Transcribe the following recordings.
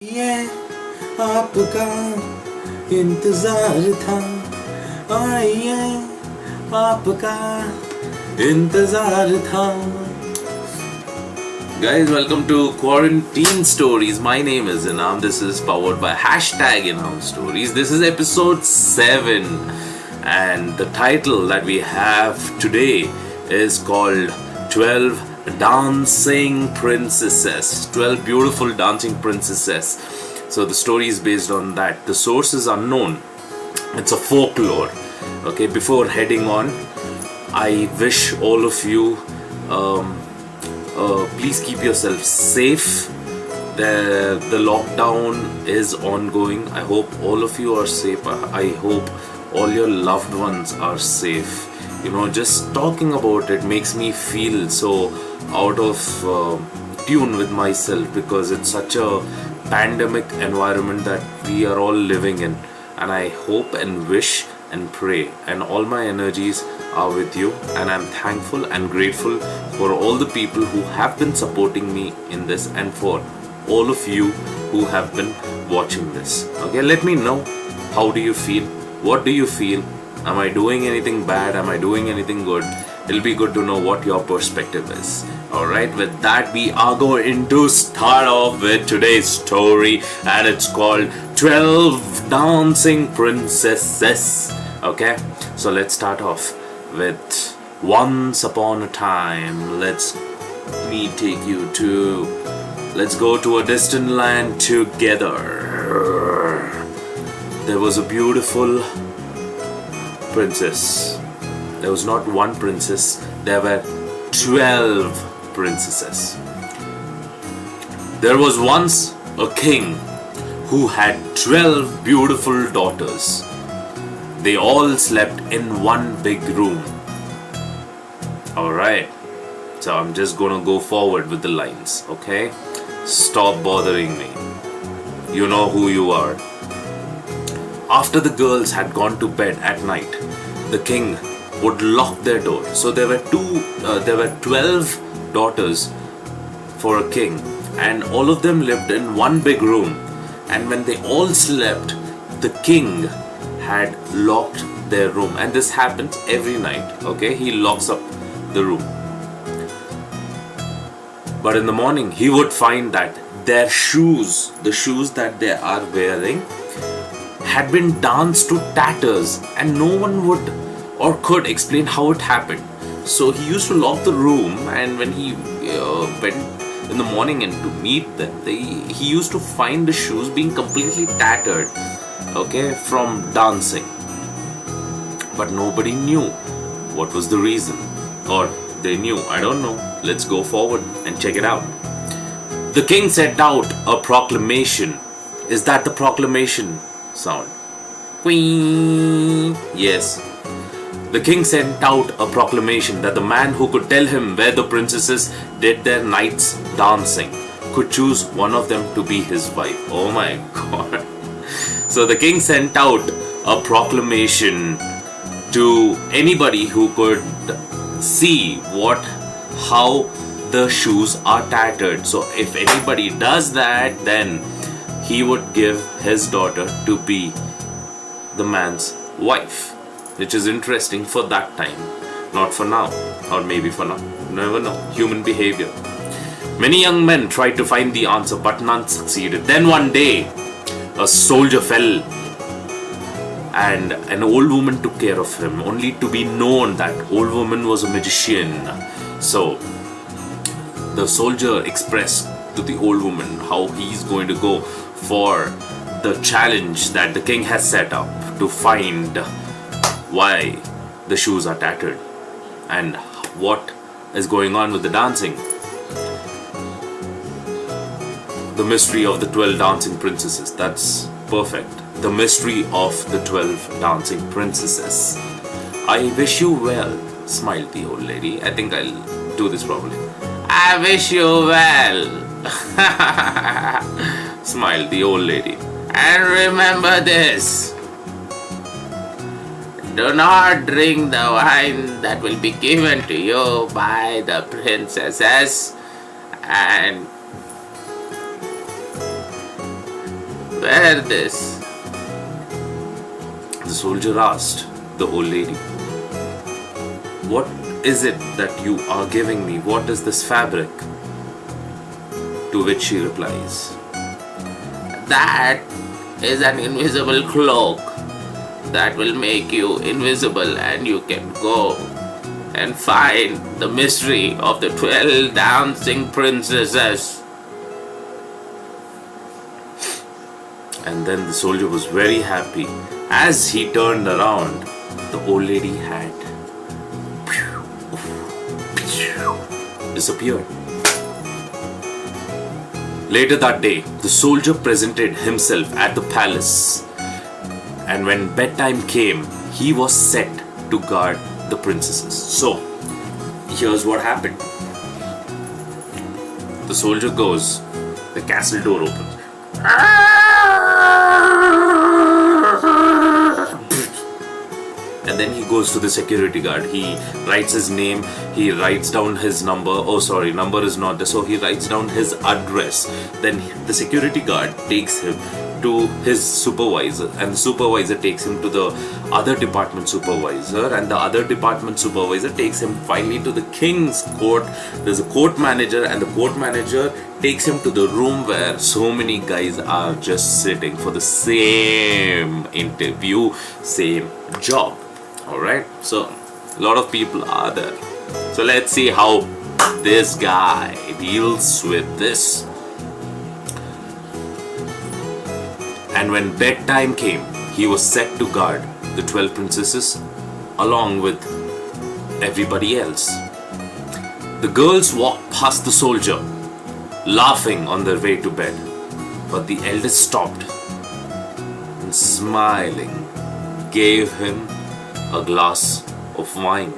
ये आपका इंतजार था, आइए आपका इंतजार था. Guys, welcome to Quarantine Stories. My name is Inam. This is powered by #Inam Stories. This is episode 7, and the title that we have today is called 12 Dancing Princesses. 12 beautiful dancing princesses. So the story is based on that. The source is unknown. It's a folklore. Okay, before heading on, I wish all of you please keep yourself safe. The lockdown is ongoing. I hope all of you are safe. I hope all your loved ones are safe. You know, just talking about it makes me feel so out of tune with myself, because it's such a pandemic environment that we are all living in. And I hope and wish and pray, and all my energies are with you, and I'm thankful and grateful for all the people who have been supporting me in this, and for all of you who have been watching this. Okay, let me know, how do you feel? What do you feel? Am I doing anything bad? Am I doing anything good? It'll be good to know what your perspective is. Alright, with that, we are going to start off with today's story, and it's called 12 Dancing Princesses. Okay, so let's start off with Once Upon a Time. Let's go to a distant land together. There was a beautiful princess. There was not one princess, there were 12 princesses. There was once a king who had 12 beautiful daughters. They all slept in one big room. Alright, so I'm just gonna go forward with the lines, okay? Stop bothering me. You know who you are. After the girls had gone to bed at night, the king would lock their door. So there were 12 daughters for a king, and all of them lived in one big room. And when they all slept, the king had locked their room, and this happens every night. Okay, he locks up the room. But in the morning, he would find that their shoes, the shoes that they are wearing, had been danced to tatters, and no one would or could explain how it happened. So he used to lock the room, and when he went in the morning and to meet them, he used to find the shoes being completely tattered, okay, from dancing. But nobody knew what was the reason, or they knew, I don't know. Let's go forward and check it out. The king sent out a proclamation. Is that the proclamation sound? Queen. Yes. The king sent out a proclamation that the man who could tell him where the princesses did their nights dancing could choose one of them to be his wife. Oh my god. So the king sent out a proclamation to anybody who could see how the shoes are tattered. So if anybody does that, then he would give his daughter to be the man's wife. Which is interesting for that time, not for now, or maybe for now. Never know. Human behavior. Many young men tried to find the answer, but none succeeded. Then one day, a soldier fell, and an old woman took care of him, only to be known that old woman was a magician. So the soldier expressed to the old woman how he's going to go for the challenge that the king has set up to find why the shoes are tattered and what is going on with the dancing. The mystery of the 12 dancing princesses. That's perfect. The mystery of the 12 dancing princesses. I wish you well, smiled the old lady. I think I'll do this properly. I wish you well, smiled the old lady. And remember this. Do not drink the wine that will be given to you by the princesses, and Wear this. The soldier asked the old lady, what is it that you are giving me? What is this fabric? To which she replies, that is an invisible cloak that will make you invisible and you can go and find the mystery of the 12 dancing princesses. And then the soldier was very happy. As he turned around, the old lady had disappeared. Later that day, the soldier presented himself at the palace, and when bedtime came, he was set to guard the princesses. So, here's what happened. The soldier goes, the castle door opens. And then he goes to the security guard. He writes his name. He writes down his number. Oh, sorry, number is not there. So he writes down his address. Then the security guard takes him to his supervisor, and the supervisor takes him to the other department supervisor, and the other department supervisor takes him finally to the king's court. There's a court manager, and the court manager takes him to the room where so many guys are just sitting for the same interview, same job. Alright, so a lot of people are there. So let's see how this guy deals with this. And when bedtime came, he was set to guard the 12 princesses along with everybody else. The girls walked past the soldier, laughing on their way to bed. But the eldest stopped and, smiling, gave him a glass of wine.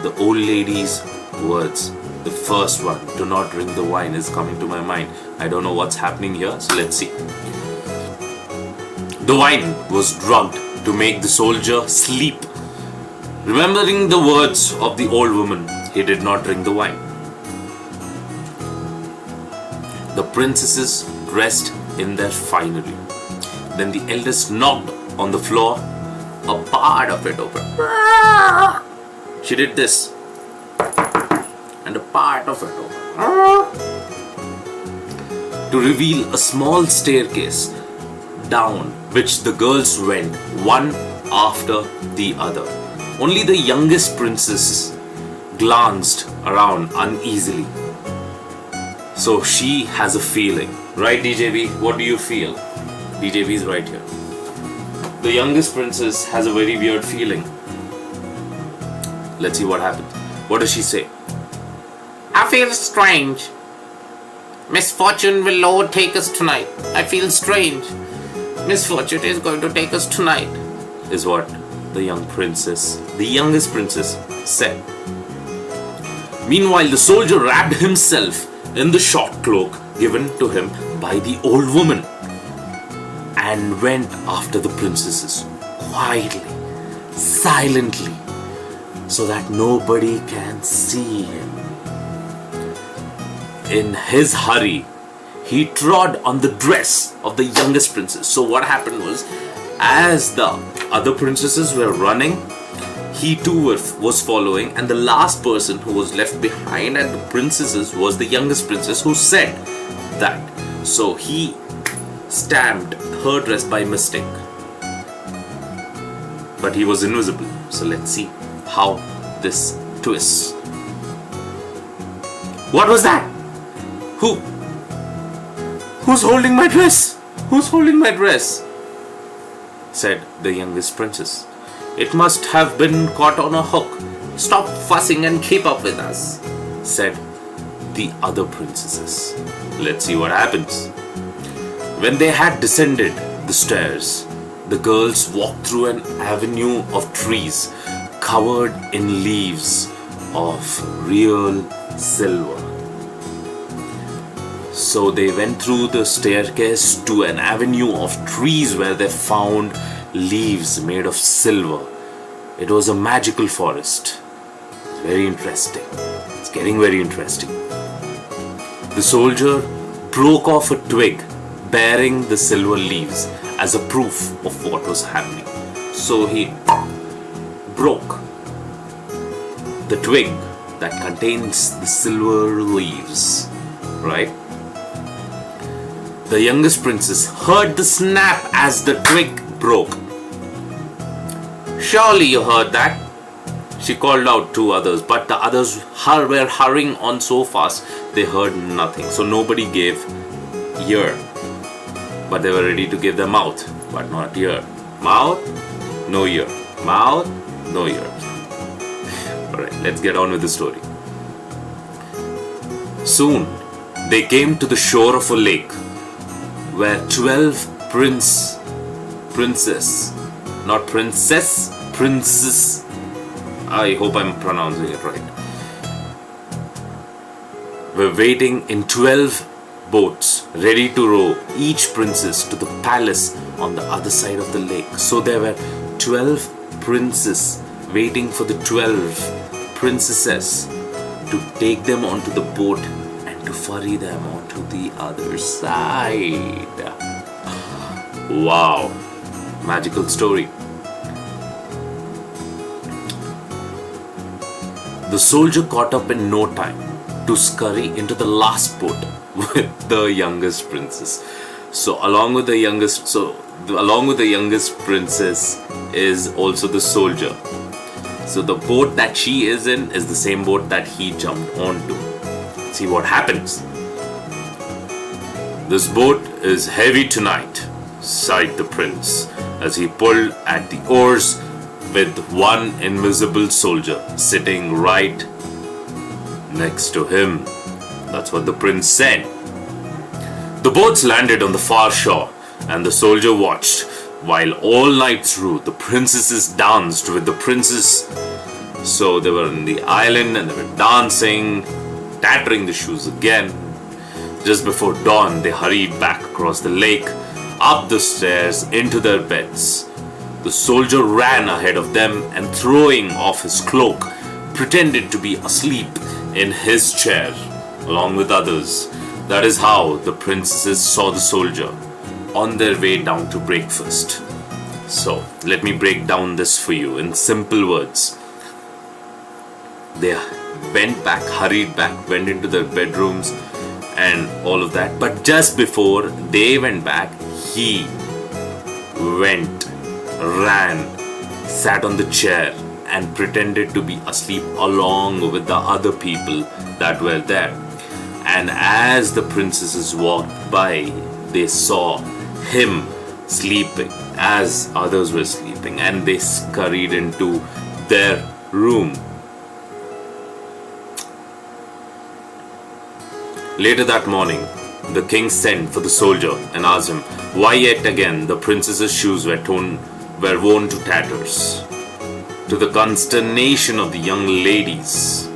The old lady's words, the first one, do not drink the wine, is coming to my mind. I don't know what's happening here, so let's see. The wine was drugged to make the soldier sleep. Remembering the words of the old woman, he did not drink the wine. The princesses dressed in their finery. Then the eldest knocked on the floor, a part of it opened. She did this, and a part of it opened, to reveal a small staircase down which the girls went one after the other. Only the youngest princess glanced around uneasily. So she has a feeling. Right, DJV? What do you feel? DJV is right here. The youngest princess has a very weird feeling. Let's see what happens. What does she say? I feel strange. Misfortune will overtake us tonight. I feel strange. Misfortune is going to take us tonight, is what the youngest princess said. Meanwhile, the soldier wrapped himself in the short cloak given to him by the old woman and went after the princesses quietly, silently, so that nobody can see him. In his hurry, he trod on the dress of the youngest princess. So what happened was, as the other princesses were running, he too was following, and the last person who was left behind at the princesses was the youngest princess, who said that. So he stamped her dress by mistake, but he was invisible. So let's see how this twists. What was that? Who's holding my dress? Who's holding my dress? Said the youngest princess. It must have been caught on a hook. Stop fussing and keep up with us, said the other princesses. Let's see what happens. When they had descended the stairs, the girls walked through an avenue of trees covered in leaves of real silver. So they went through the staircase to an avenue of trees where they found leaves made of silver. It was a magical forest. Very interesting. It's getting very interesting. The soldier broke off a twig bearing the silver leaves as a proof of what was happening. So he broke the twig that contains the silver leaves, right? The youngest princess heard the snap as the twig broke. Surely you heard that, she called out to others, but the others were hurrying on so fast they heard nothing. So nobody gave ear, but they were ready to give their mouth, but not ear. Mouth, no ear. Mouth, no ear. Alright, let's get on with the story. Soon they came to the shore of a lake where 12 princes, I hope I'm pronouncing it right, were waiting in 12 boats ready to row each princess to the palace on the other side of the lake. So there were 12 princes waiting for the 12 princesses to take them onto the boat and to ferry them onto the other side. Wow, magical story. The soldier caught up in no time to scurry into the last boat with the youngest princess. So along with the youngest princess is also the soldier. So the boat that she is in is the same boat that he jumped onto. See what happens. This boat is heavy tonight, sighed the prince as he pulled at the oars with one invisible soldier sitting right next to him. That's what the prince said. The boats landed on the far shore and the soldier watched while all night through the princesses danced with the princes. So they were on the island and they were dancing, tattering the shoes again. Just before dawn, they hurried back across the lake, up the stairs, into their beds. The soldier ran ahead of them and throwing off his cloak, pretended to be asleep in his chair along with others. That is how the princesses saw the soldier on their way down to breakfast. So let me break down this for you in simple words. They went back, hurried back, went into their bedrooms and all of that. But just before they went back, he went, ran, sat on the chair and pretended to be asleep along with the other people that were there. And as the princesses walked by, they saw him sleeping as others were sleeping, and they scurried into their room. Later that morning, the king sent for the soldier and asked him why yet again the princess's shoes were worn to tatters, to the consternation of the young ladies.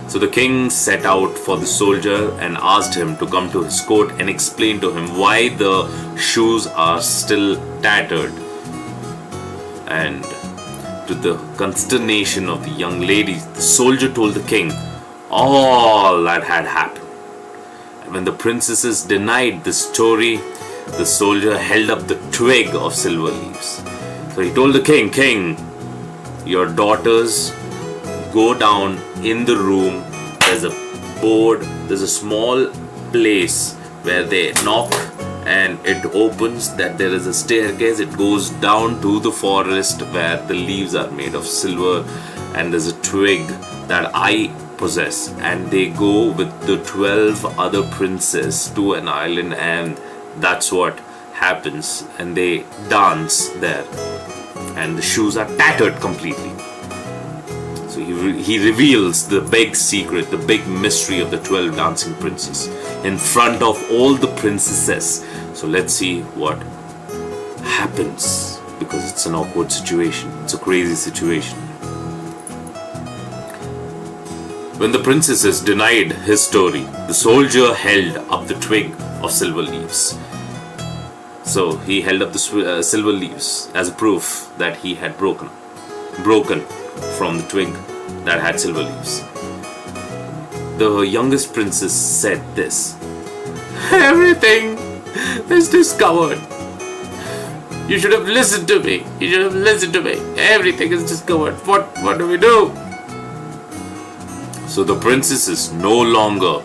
So the king set out for the soldier and asked him to come to his court and explain to him why the shoes are still tattered. And to the consternation of the young ladies, the soldier told the king all that had happened. And when the princesses denied the story, the soldier held up the twig of silver leaves. So he told the king, "King, your daughters go down in the room. There's a board, there's a small place where they knock and it opens, that there is a staircase, it goes down to the forest where the leaves are made of silver, and there's a twig that I possess, and they go with the 12 other princes to an island, and that's what happens, and they dance there, and the shoes are tattered completely." So he reveals the big secret, the big mystery of the 12 dancing princes in front of all the princesses. So let's see what happens, because it's an awkward situation, it's a crazy situation. When the princesses denied his story, the soldier held up the twig of silver leaves. So he held up the silver leaves as a proof that he had broken from the twig that had silver leaves. The youngest princess said this: Everything is discovered. You should have listened to me. You should have listened to me. Everything is discovered. What do we do? So the princesses no longer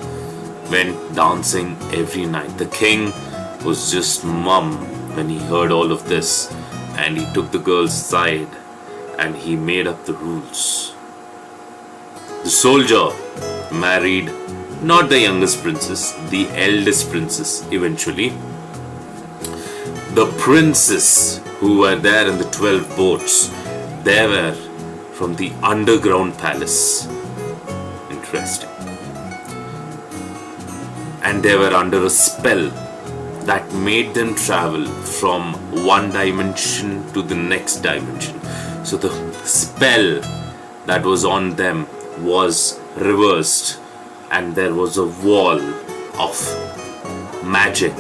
went dancing every night. The king was just mum when he heard all of this, and he took the girl's side and he made up the rules. The soldier married not the youngest princess, the eldest princess eventually. The princes who were there in the 12 boats, they were from the underground palace. Interesting. And they were under a spell that made them travel from one dimension to the next dimension. So the spell that was on them was reversed, and there was a wall of magic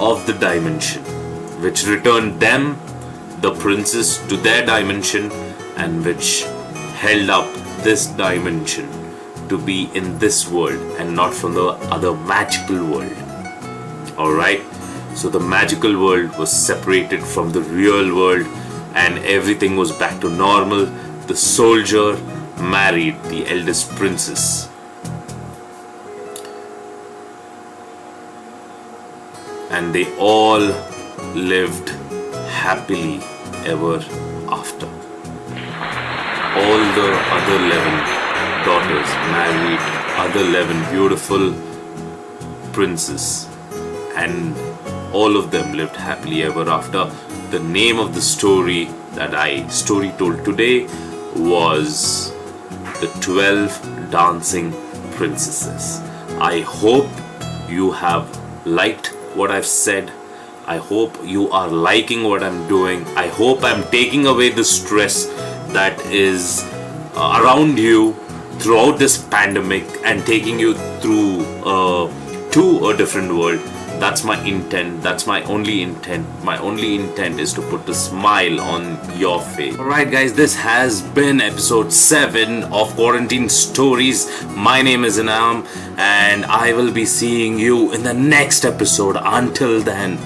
of the dimension which returned them, the princes, to their dimension, and which held up this dimension to be in this world and not from the other magical world. Alright, so the magical world was separated from the real world and everything was back to normal. The soldier married the eldest princess. And they all lived happily ever after. All the other 11 daughters married other 11 beautiful princes, and all of them lived happily ever after. The name of the story that I story told today was The 12 Dancing Princesses. I hope you have liked what I've said. I hope you are liking what I'm doing. I hope I'm taking away the stress that is around you throughout this pandemic and taking you through to a different world. That's my intent. That's my only intent. My only intent is to put a smile on your face. Alright guys, this has been episode 7 of Quarantine Stories. My name is Inam and I will be seeing you in the next episode. Until then,